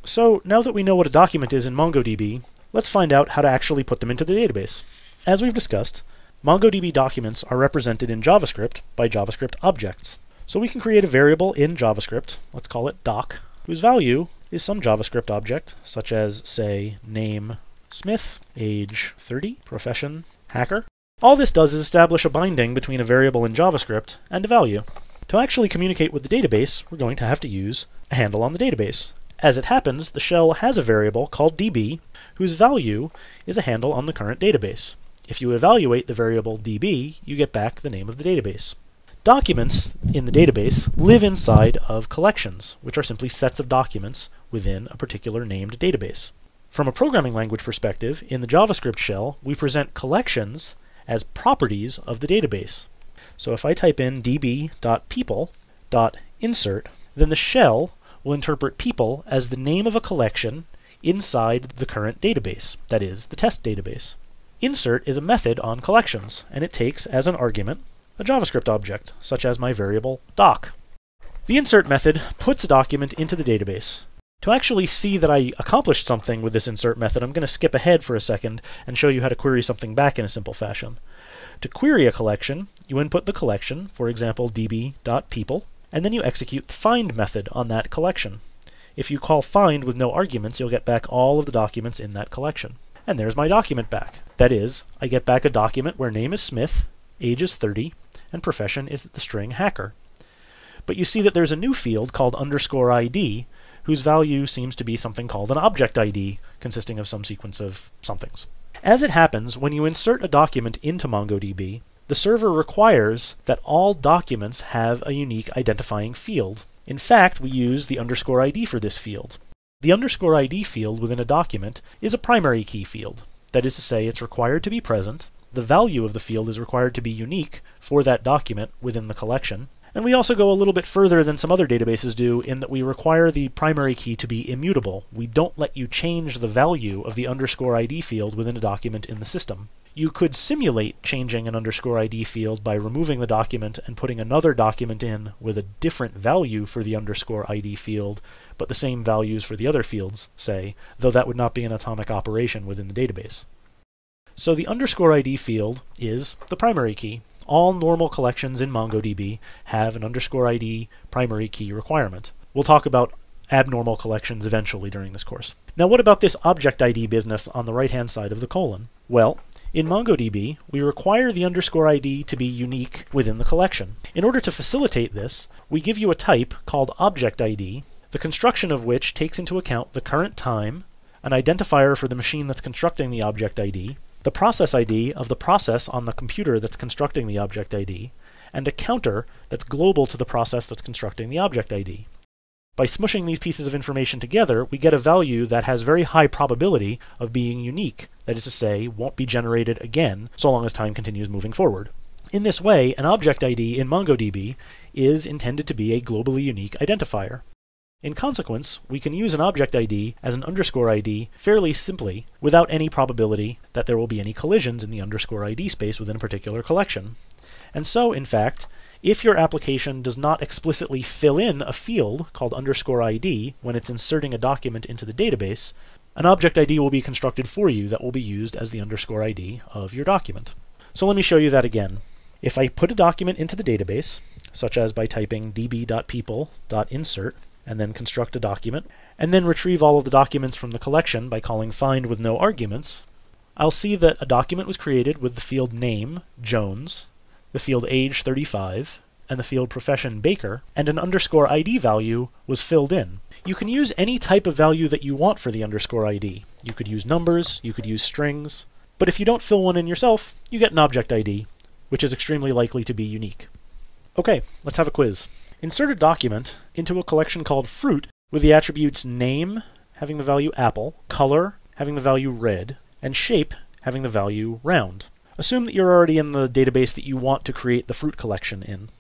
So now that we know what a document is in MongoDB, let's find out how to actually put them into the database. As we've discussed, MongoDB documents are represented in JavaScript by JavaScript objects. So we can create a variable in JavaScript, let's call it doc, whose value is some JavaScript object, such as, say, name Smith, age 30, profession hacker. All this does is establish a binding between a variable in JavaScript and a value. To actually communicate with the database, we're going to have to use a handle on the database. As it happens, the shell has a variable called db, whose value is a handle on the current database. If you evaluate the variable db, you get back the name of the database. Documents in the database live inside of collections, which are simply sets of documents within a particular named database. From a programming language perspective, in the JavaScript shell, we present collections as properties of the database. So if I type in db.people.insert, then the shell will interpret people as the name of a collection inside the current database, that is, the test database. Insert is a method on collections, and it takes as an argument a JavaScript object, such as my variable doc. The insert method puts a document into the database. To actually see that I accomplished something with this insert method, I'm going to skip ahead for a second and show you how to query something back in a simple fashion. To query a collection, you input the collection, for example db.people, and then you execute the find method on that collection. If you call find with no arguments, you'll get back all of the documents in that collection. And there's my document back. That is, I get back a document where name is Smith, age is 30, and profession is the string hacker. But you see that there's a new field called _ID, whose value seems to be something called an object ID, consisting of some sequence of somethings. As it happens, when you insert a document into MongoDB, the server requires that all documents have a unique identifying field. In fact, we use the _ID for this field. The _ID field within a document is a primary key field. That is to say, it's required to be present. The value of the field is required to be unique for that document within the collection. And we also go a little bit further than some other databases do in that we require the primary key to be immutable. We don't let you change the value of the _ID field within a document in the system. You could simulate changing an _ID field by removing the document and putting another document in with a different value for the _ID field, but the same values for the other fields, say, though that would not be an atomic operation within the database. So the _ID field is the primary key. All normal collections in MongoDB have an _ID primary key requirement. We'll talk about abnormal collections eventually during this course. Now what about this object ID business on the right-hand side of the colon? Well, in MongoDB, we require the _ID to be unique within the collection. In order to facilitate this, we give you a type called object ID, the construction of which takes into account the current time, an identifier for the machine that's constructing the object ID, the process ID of the process on the computer that's constructing the object ID, and a counter that's global to the process that's constructing the object ID. By smushing these pieces of information together, we get a value that has very high probability of being unique, that is to say, won't be generated again so long as time continues moving forward. In this way, an object ID in MongoDB is intended to be a globally unique identifier. In consequence, we can use an object ID as an _ID fairly simply without any probability that there will be any collisions in the _ID space within a particular collection. And so, in fact, if your application does not explicitly fill in a field called _ID when it's inserting a document into the database, an object ID will be constructed for you that will be used as the _ID of your document. So let me show you that again. If I put a document into the database, such as by typing db.people.insert, and then construct a document, and then retrieve all of the documents from the collection by calling find with no arguments, I'll see that a document was created with the field name, Jones, the field age, 35, and the field profession, Baker, and an _ID value was filled in. You can use any type of value that you want for the _ID. You could use numbers, you could use strings, but if you don't fill one in yourself, you get an object ID, which is extremely likely to be unique. Okay, let's have a quiz. Insert a document into a collection called fruit with the attributes name having the value apple, color having the value red, and shape having the value round. Assume that you're already in the database that you want to create the fruit collection in.